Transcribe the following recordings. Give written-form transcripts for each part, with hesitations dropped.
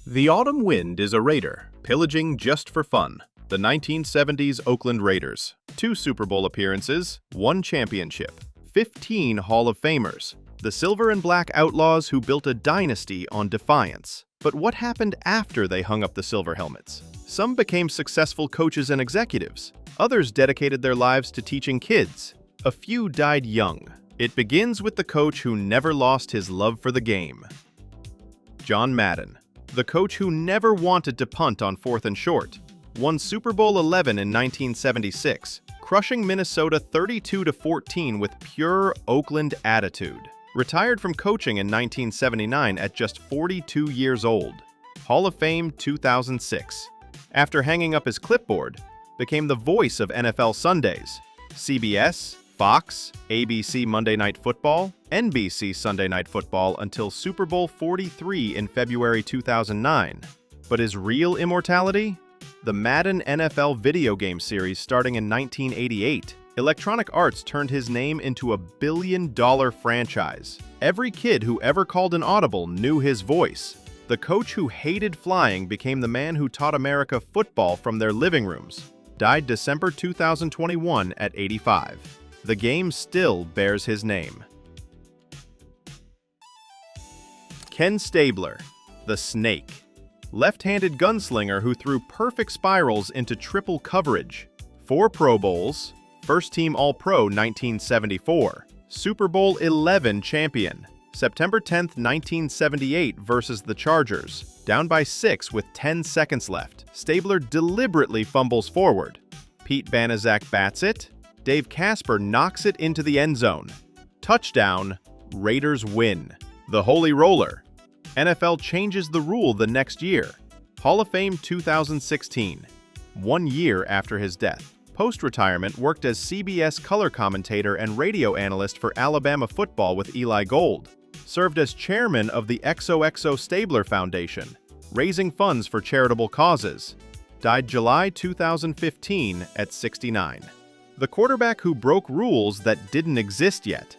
The autumn wind is a raider, pillaging just for fun. The 1970s Oakland Raiders. 2 Super Bowl appearances, 1 championship, 15 Hall of Famers. The silver and black Outlaws who built a dynasty on defiance. But what happened after they hung up the silver helmets? Some became successful coaches and executives. Others dedicated their lives to teaching kids. A few died young. It begins with the coach who never lost his love for the game. John Madden. The coach who never wanted to punt on 4th and short, won Super Bowl XI in 1976, crushing Minnesota 32-14 with pure Oakland attitude. Retired from coaching in 1979 at just 42 years old. Hall of Fame 2006. After hanging up his clipboard, became the voice of NFL Sundays, CBS, Fox, ABC Monday Night Football, NBC Sunday Night Football until Super Bowl 43 in February 2009. But his real immortality? The Madden NFL video game series starting in 1988. Electronic Arts turned his name into a billion-dollar franchise. Every kid who ever called an audible knew his voice. The coach who hated flying became the man who taught America football from their living rooms. Died December 2021 at 85. The game still bears his name. Ken Stabler, the Snake. Left-handed gunslinger who threw perfect spirals into triple coverage. 4 Pro Bowls, First-Team All-Pro 1974, Super Bowl XI champion, September 10, 1978 versus the Chargers. Down by 6 with 10 seconds left. Stabler deliberately fumbles forward. Pete Banaszak bats it. Dave Casper knocks it into the end zone. Touchdown, Raiders win. The Holy Roller. NFL changes the rule the next year. Hall of Fame 2016. 1 year after his death. Post-retirement, worked as CBS color commentator and radio analyst for Alabama football with Eli Gold. Served as chairman of the XOXO Stabler Foundation, raising funds for charitable causes. Died July 2015 at 69. The quarterback who broke rules that didn't exist yet.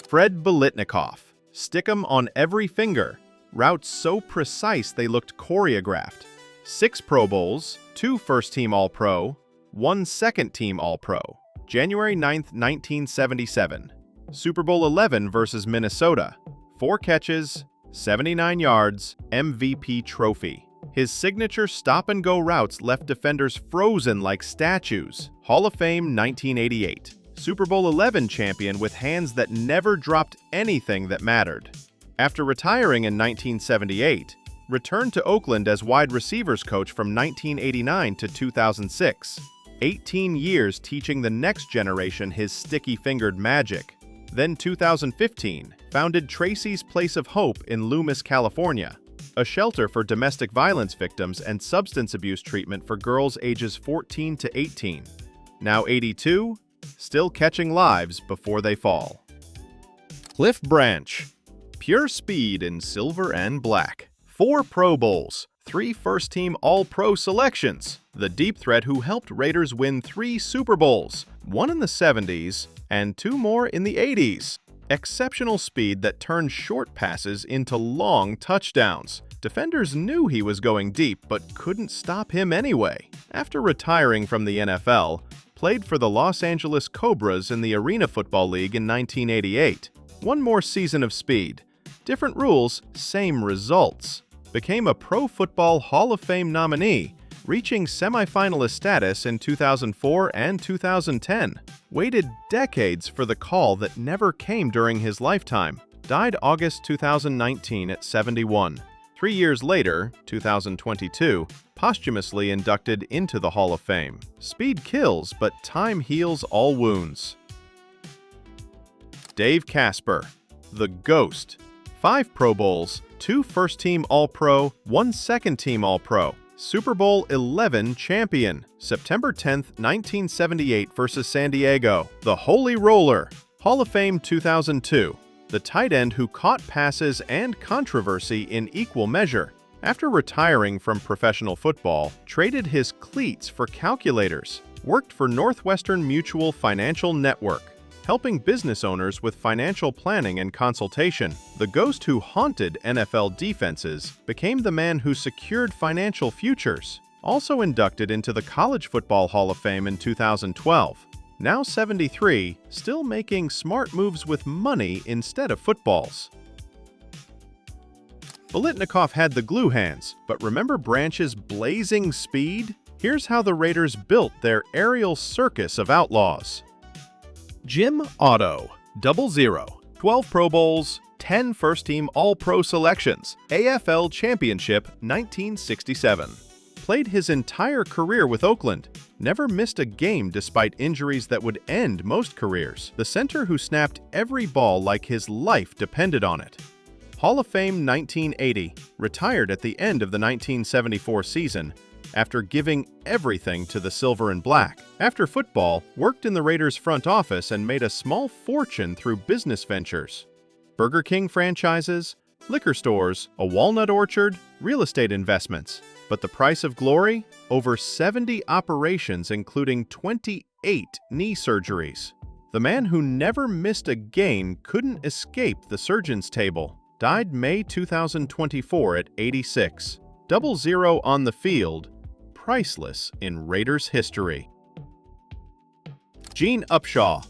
Fred Biletnikoff. Stick 'em on every finger. Routes so precise they looked choreographed. 6 Pro Bowls, 2 First-Team All-Pro, 1 Second-Team All-Pro. January 9, 1977. Super Bowl XI versus Minnesota. 4 catches, 79 yards, MVP trophy. His signature stop-and-go routes left defenders frozen like statues. Hall of Fame 1988. Super Bowl XI champion with hands that never dropped anything that mattered. After retiring in 1978, returned to Oakland as wide receivers coach from 1989 to 2006. 18 years teaching the next generation his sticky-fingered magic. Then 2015, founded Tracy's Place of Hope in Loomis, California, a shelter for domestic violence victims and substance abuse treatment for girls ages 14 to 18. Now 82, still catching lives before they fall. Cliff Branch. Pure speed in silver and black. 4 Pro Bowls, 3 First-Team All-Pro selections. The deep threat who helped Raiders win 3 Super Bowls, 1 in the 70s and 2 more in the 80s. Exceptional speed that turned short passes into long touchdowns. Defenders knew he was going deep but couldn't stop him anyway. After retiring from the NFL, played for the Los Angeles Cobras in the Arena Football League in 1988. 1 more season of speed. Different rules, same results. Became a Pro Football Hall of Fame nominee, reaching semifinalist status in 2004 and 2010. Waited decades for the call that never came during his lifetime. Died August 2019 at 71. 3 years later, 2022, posthumously inducted into the Hall of Fame. Speed kills, but time heals all wounds. Dave Casper. The Ghost. 5 Pro Bowls, 2 First-Team All-Pro, 1 Second-Team All-Pro. Super Bowl XI champion, September 10, 1978 versus San Diego. The Holy Roller. Hall of Fame 2002. The tight end who caught passes and controversy in equal measure. After retiring from professional football, traded his cleats for calculators. Worked for Northwestern Mutual Financial Network. helping business owners with financial planning and consultation. The ghost who haunted NFL defenses became the man who secured financial futures. Also inducted into the College Football Hall of Fame in 2012. Now 73, still making smart moves with money instead of footballs. Biletnikoff had the glue hands, but remember Branch's blazing speed? Here's how the Raiders built their aerial circus of outlaws. Jim Otto, 00, 12 Pro Bowls, 10 first-team All-Pro selections, AFL Championship 1967. Played his entire career with Oakland, never missed a game despite injuries that would end most careers. The center who snapped every ball like his life depended on it. Hall of Fame 1980, retired at the end of the 1974 season after giving everything to the silver and black. After football, worked in the Raiders front office and made a small fortune through business ventures. Burger King franchises, liquor stores, a walnut orchard, real estate investments. But the price of glory? Over 70 operations including 28 knee surgeries. The man who never missed a game couldn't escape the surgeon's table. Died May 2024 at 86. 00 on the field, priceless in Raiders history. Gene Upshaw,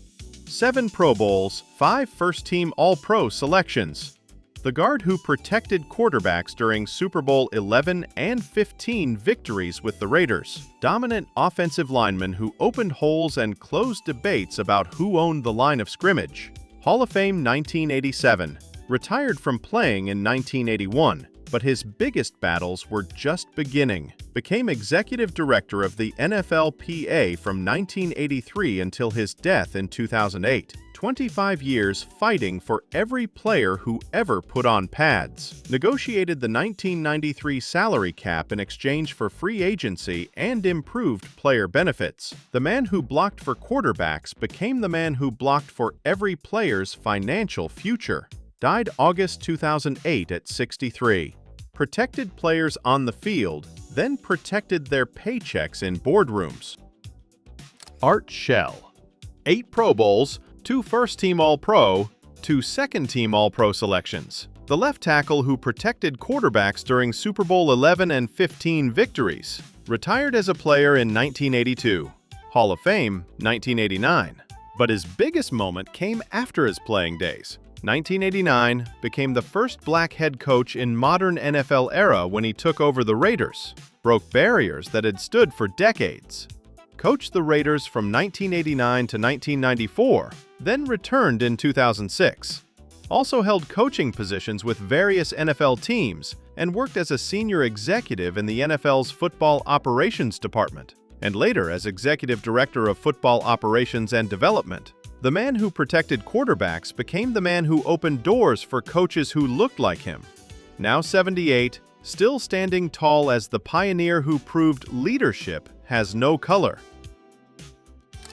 7 Pro Bowls, 5 first-team All-Pro selections. The guard who protected quarterbacks during Super Bowl XI and XV victories with the Raiders. Dominant offensive lineman who opened holes and closed debates about who owned the line of scrimmage. Hall of Fame 1987. Retired from playing in 1981, but his biggest battles were just beginning. Became executive director of the NFLPA from 1983 until his death in 2008. 25 years fighting for every player who ever put on pads. Negotiated the 1993 salary cap in exchange for free agency and improved player benefits. The man who blocked for quarterbacks became the man who blocked for every player's financial future. Died August 2008 at 63. Protected players on the field, then protected their paychecks in boardrooms. Art Shell, 8 Pro Bowls, 2 first-team All-Pro, 2 second-team All-Pro selections. The left tackle who protected quarterbacks during Super Bowl XI and XV victories. Retired as a player in 1982. Hall of Fame 1989. But his biggest moment came after his playing days. 1989 became the first black head coach in modern NFL era when he took over the Raiders. Broke barriers that had stood for decades. Coached the Raiders from 1989 to 1994, then returned in 2006. Also held coaching positions with various NFL teams and worked as a senior executive in the NFL's Football Operations Department, and later as Executive Director of Football Operations and Development. The man who protected quarterbacks became the man who opened doors for coaches who looked like him. Now 78, still standing tall as the pioneer who proved leadership has no color.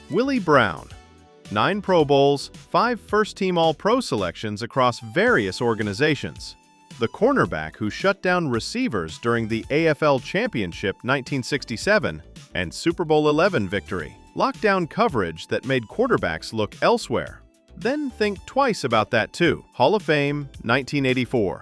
Willie Brown, 9 Pro Bowls, 5 first-team All-Pro selections across various organizations. The cornerback who shut down receivers during the AFL Championship 1967 and Super Bowl XI victory. Lockdown coverage that made quarterbacks look elsewhere. Then think twice about that too. Hall of Fame 1984.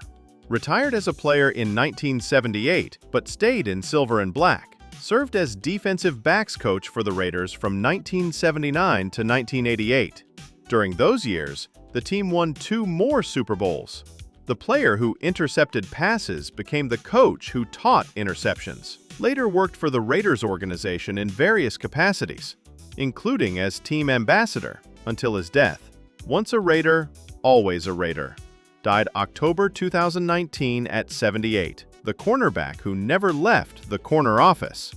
Retired as a player in 1978, but stayed in silver and black. Served as defensive backs coach for the Raiders from 1979 to 1988. During those years, the team won 2 more Super Bowls. The player who intercepted passes became the coach who taught interceptions. Later worked for the Raiders organization in various capacities, including as team ambassador until his death. Once a Raider, always a Raider. Died October 2019 at 78. The cornerback who never left the corner office.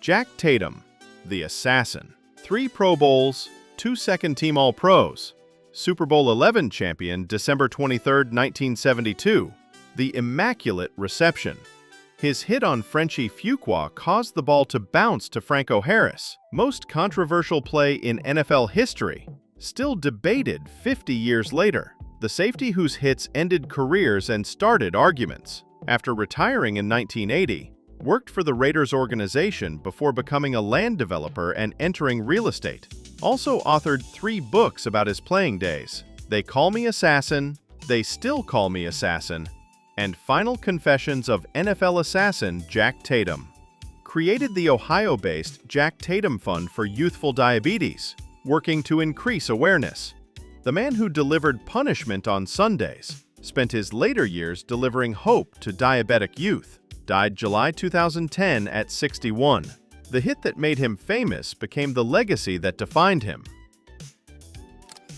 Jack Tatum, the assassin. 3 Pro Bowls, 2 second-team All-Pros. Super Bowl XI champion December 23, 1972. The immaculate reception. His hit on Frenchie Fuqua caused the ball to bounce to Franco Harris. Most controversial play in NFL history. Still debated 50 years later. The safety whose hits ended careers and started arguments. After retiring in 1980, worked for the Raiders organization before becoming a land developer and entering real estate. Also authored 3 books about his playing days: They Call Me Assassin, They Still Call Me Assassin, and Final Confessions of NFL Assassin Jack Tatum. Created the Ohio-based Jack Tatum Fund for Youthful Diabetes, working to increase awareness. The man who delivered punishment on Sundays spent his later years delivering hope to diabetic youth. Died July 2010 at 61. The hit that made him famous became the legacy that defined him.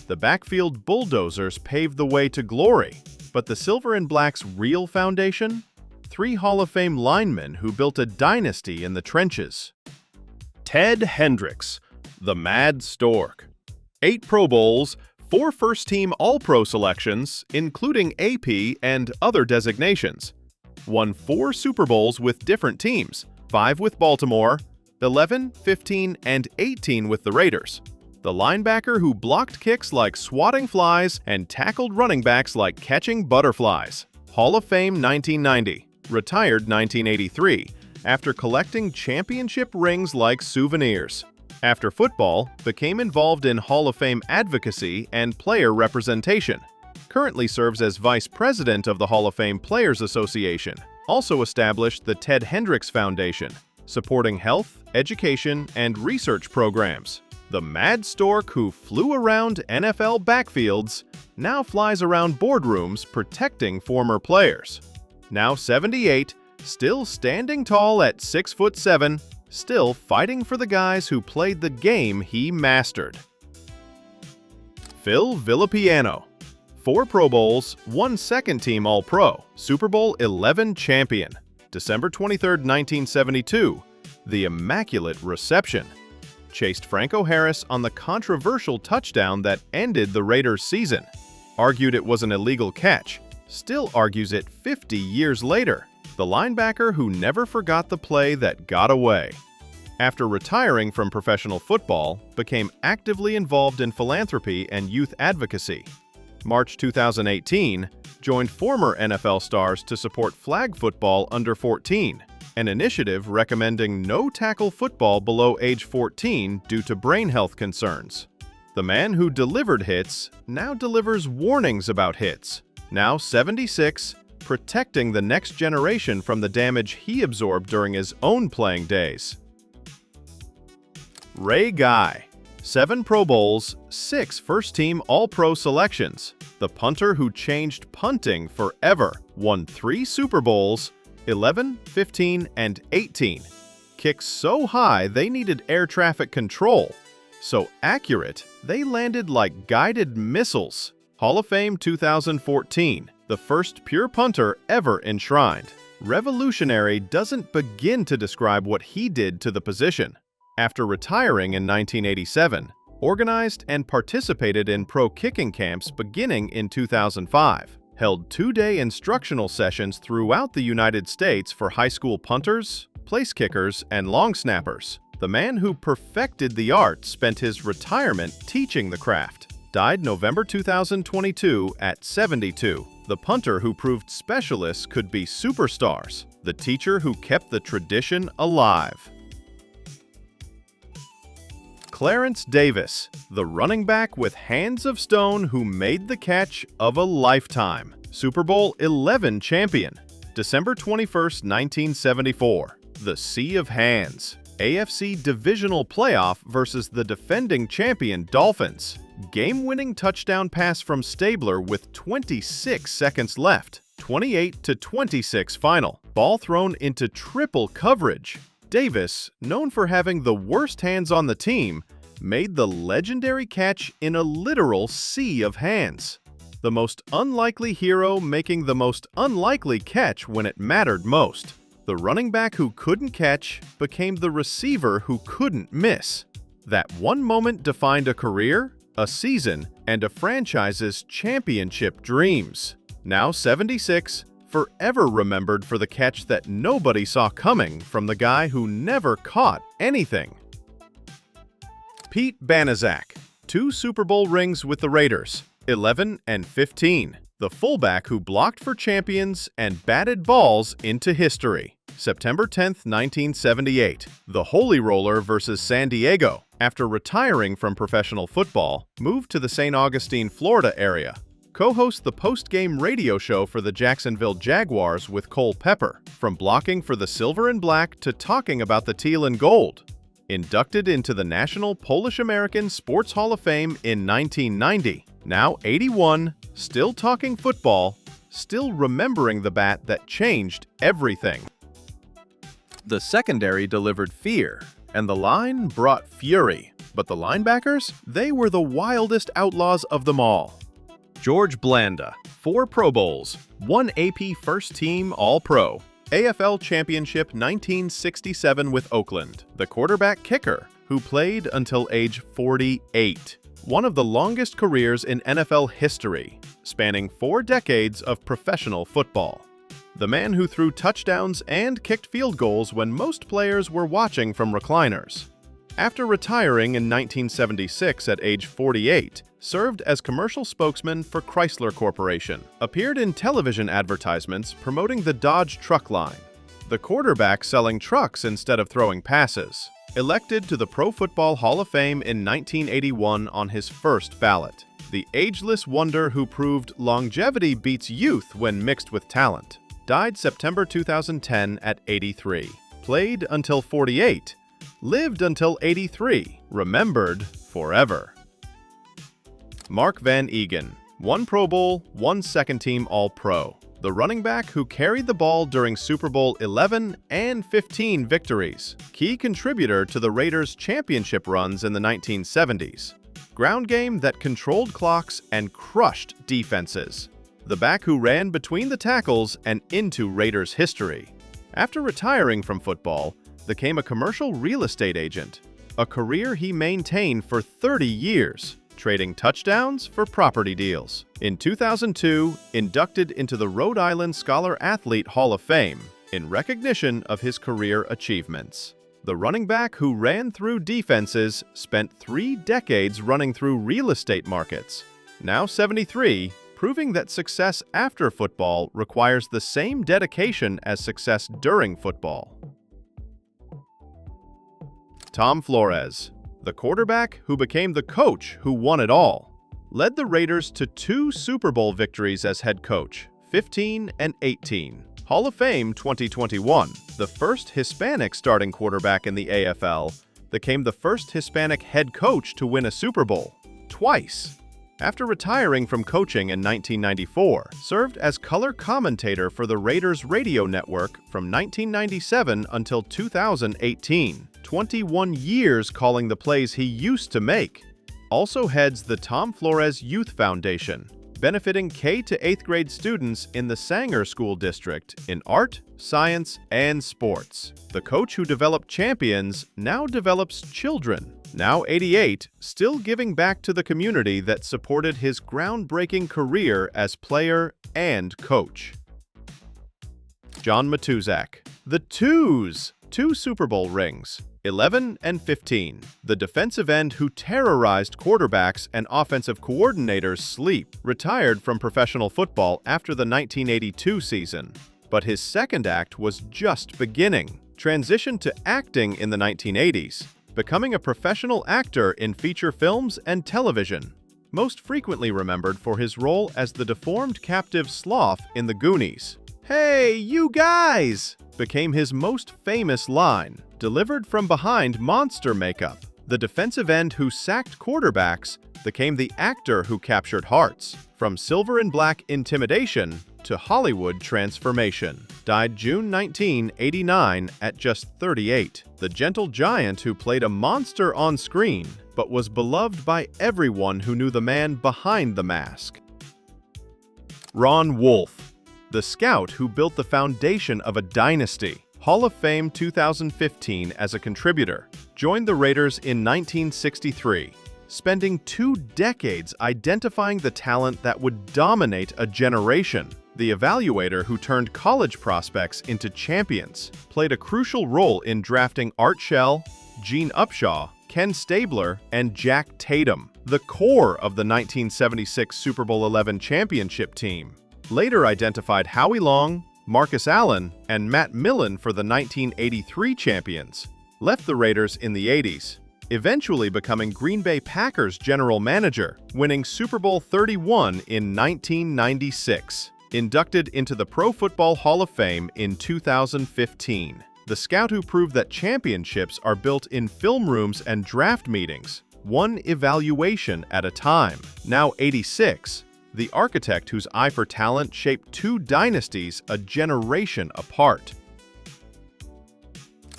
The backfield bulldozers paved the way to glory, but the Silver and Black's real foundation? 3 Hall of Fame linemen who built a dynasty in the trenches. Ted Hendricks, the Mad Stork. 8 Pro Bowls, 4 first-team All-Pro selections, including AP and other designations. Won 4 Super Bowls with different teams, 5 with Baltimore, 11, 15, and 18 with the Raiders. The linebacker who blocked kicks like swatting flies and tackled running backs like catching butterflies. Hall of Fame 1990. Retired 1983, after collecting championship rings like souvenirs. After football, became involved in Hall of Fame advocacy and player representation. Currently serves as Vice President of the Hall of Fame Players Association. Also established the Ted Hendricks Foundation, supporting health, education, and research programs. The Mad Stork who flew around NFL backfields now flies around boardrooms protecting former players. Now 78, still standing tall at 6'7", still fighting for the guys who played the game he mastered. Phil Villapiano. 4 Pro Bowls, 1 second-team All-Pro, Super Bowl XI champion. December 23, 1972, the Immaculate Reception. Chased Franco Harris on the controversial touchdown that ended the Raiders' season. Argued it was an illegal catch. Still argues it 50 years later. The linebacker who never forgot the play that got away. After retiring from professional football, became actively involved in philanthropy and youth advocacy. March 2018, joined former NFL stars to support flag football under 14, an initiative recommending no-tackle football below age 14 due to brain health concerns. The man who delivered hits now delivers warnings about hits. Now 76, protecting the next generation from the damage he absorbed during his own playing days. Ray Guy. 7 Pro Bowls, 6 first-team All-Pro selections. The punter who changed punting forever. Won 3 Super Bowls, 11, 15, and 18. Kicks so high they needed air traffic control. So accurate, they landed like guided missiles. Hall of Fame 2014, the first pure punter ever enshrined. Revolutionary doesn't begin to describe what he did to the position. After retiring in 1987, organized and participated in pro kicking camps beginning in 2005. Held 2-day instructional sessions throughout the United States for high school punters, place kickers, and long snappers. The man who perfected the art spent his retirement teaching the craft. Died November 2022 at 72. The punter who proved specialists could be superstars. The teacher who kept the tradition alive. Clarence Davis, the running back with hands of stone who made the catch of a lifetime. Super Bowl XI champion. December 21, 1974. The Sea of Hands. AFC Divisional Playoff versus the defending champion Dolphins. Game-winning touchdown pass from Stabler with 26 seconds left. 28-26 final. Ball thrown into triple coverage. Davis, known for having the worst hands on the team, made the legendary catch in a literal sea of hands. The most unlikely hero making the most unlikely catch when it mattered most. The running back who couldn't catch became the receiver who couldn't miss. That one moment defined a career, a season, and a franchise's championship dreams. Now 76, forever remembered for the catch that nobody saw coming from the guy who never caught anything. Pete Banaszak. 2 Super Bowl rings with the Raiders, 11 and 15. The fullback who blocked for champions and batted balls into history. September 10, 1978, the Holy Roller versus San Diego, after retiring from professional football, moved to the St. Augustine, Florida area. Co-hosts the post-game radio show for the Jacksonville Jaguars with Cole Pepper, from blocking for the Silver and Black to talking about the Teal and Gold. Inducted into the National Polish-American Sports Hall of Fame in 1990. Now 81, still talking football, still remembering the bat that changed everything. The secondary delivered fear, and the line brought fury. But the linebackers, they were the wildest outlaws of them all. George Blanda, 4 Pro Bowls, 1 AP First Team All-Pro, AFL Championship 1967 with Oakland, the quarterback kicker, who played until age 48. One of the longest careers in NFL history, spanning 4 decades of professional football. The man who threw touchdowns and kicked field goals when most players were watching from recliners. After retiring in 1976 at age 48, served as commercial spokesman for Chrysler Corporation, appeared in television advertisements promoting the Dodge truck line, the quarterback selling trucks instead of throwing passes, elected to the Pro Football Hall of Fame in 1981 on his first ballot, the ageless wonder who proved longevity beats youth when mixed with talent, died September 2010 at 83, played until 48, lived until 83, remembered forever. Mark Van Egan, 1 Pro Bowl, 1 second-team All-Pro, the running back who carried the ball during Super Bowl 11 and 15 victories, key contributor to the Raiders' championship runs in the 1970s, ground game that controlled clocks and crushed defenses, the back who ran between the tackles and into Raiders history. After retiring from football, became a commercial real estate agent, a career he maintained for 30 years, trading touchdowns for property deals. In 2002, inducted into the Rhode Island Scholar Athlete Hall of Fame in recognition of his career achievements. The running back who ran through defenses spent 3 decades running through real estate markets. Now 73, proving that success after football requires the same dedication as success during football. Tom Flores, the quarterback who became the coach who won it all, led the Raiders to 2 Super Bowl victories as head coach, 15 and 18. Hall of Fame 2021, the first Hispanic starting quarterback in the AFL, became the first Hispanic head coach to win a Super Bowl, twice. After retiring from coaching in 1994, served as color commentator for the Raiders radio network from 1997 until 2018. 21 years calling the plays he used to make. Also heads the Tom Flores Youth Foundation, benefiting K to 8th grade students in the Sanger School District in art, science, and sports. The coach who developed champions now develops children. Now 88, still giving back to the community that supported his groundbreaking career as player and coach. John Matuszak, the Twos, 2 Super Bowl rings, 11 and 15. The defensive end who terrorized quarterbacks and offensive coordinators' sleep, retired from professional football after the 1982 season. But his second act was just beginning. Transitioned to acting in the 1980s, becoming a professional actor in feature films and television. Most frequently remembered for his role as the deformed captive Sloth in the Goonies. "Hey, you guys!" became his most famous line, delivered from behind monster makeup. The defensive end who sacked quarterbacks became the actor who captured hearts, from Silver and Black intimidation to Hollywood transformation. Died June 19, 89 at just 38. The gentle giant who played a monster on screen, but was beloved by everyone who knew the man behind the mask. Ron Wolf, the scout who built the foundation of a dynasty. Hall of Fame 2015 as a contributor. Joined the Raiders in 1963, spending 2 decades identifying the talent that would dominate a generation. The evaluator who turned college prospects into champions, played a crucial role in drafting Art Shell, Gene Upshaw, Ken Stabler, and Jack Tatum, the core of the 1976 Super Bowl XI championship team. Later identified Howie Long, Marcus Allen and Matt Millen for the 1983 champions, left the Raiders in the 80s, eventually becoming Green Bay Packers general manager, winning Super Bowl 31 in 1996. Inducted into the Pro Football Hall of Fame in 2015. The scout who proved that championships are built in film rooms and draft meetings, one evaluation at a time. Now 86, the architect whose eye for talent shaped two dynasties a generation apart.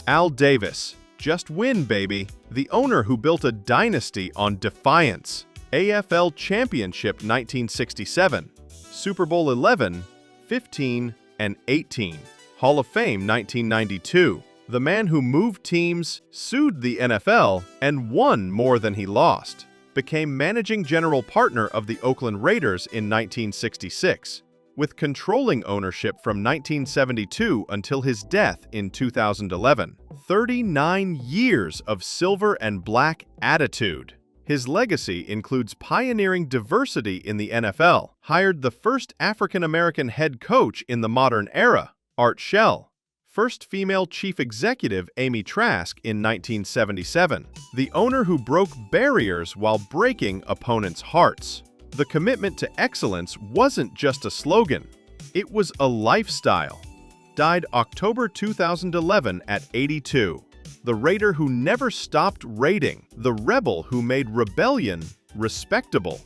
Al Davis, just win, baby. The owner who built a dynasty on defiance. AFL Championship 1967, Super Bowl 11, 15, and 18. Hall of Fame 1992. The man who moved teams, sued the NFL, and won more than he lost. Became managing general partner of the Oakland Raiders in 1966, with controlling ownership from 1972 until his death in 2011. 39 years of silver and black attitude. His legacy includes pioneering diversity in the NFL, hired the first African-American head coach in the modern era, Art Shell, first female chief executive Amy Trask in 1977, the owner who broke barriers while breaking opponents' hearts. The commitment to excellence wasn't just a slogan, it was a lifestyle. Died October 2011 at 82. The Raider who never stopped raiding, the rebel who made rebellion respectable.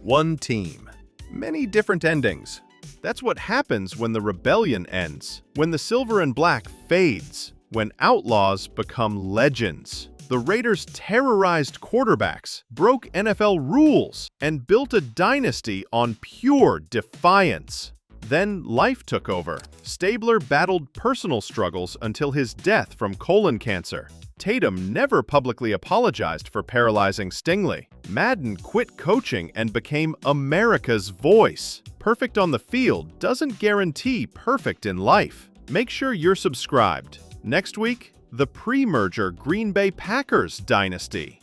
One team, many different endings. That's what happens when the rebellion ends, when the silver and black fades, when outlaws become legends. The Raiders terrorized quarterbacks, broke NFL rules, and built a dynasty on pure defiance. Then life took over. Stabler battled personal struggles until his death from colon cancer. Tatum never publicly apologized for paralyzing Stingley. Madden quit coaching and became America's voice. Perfect on the field doesn't guarantee perfect in life. Make sure you're subscribed. Next week, the pre-merger Green Bay Packers dynasty.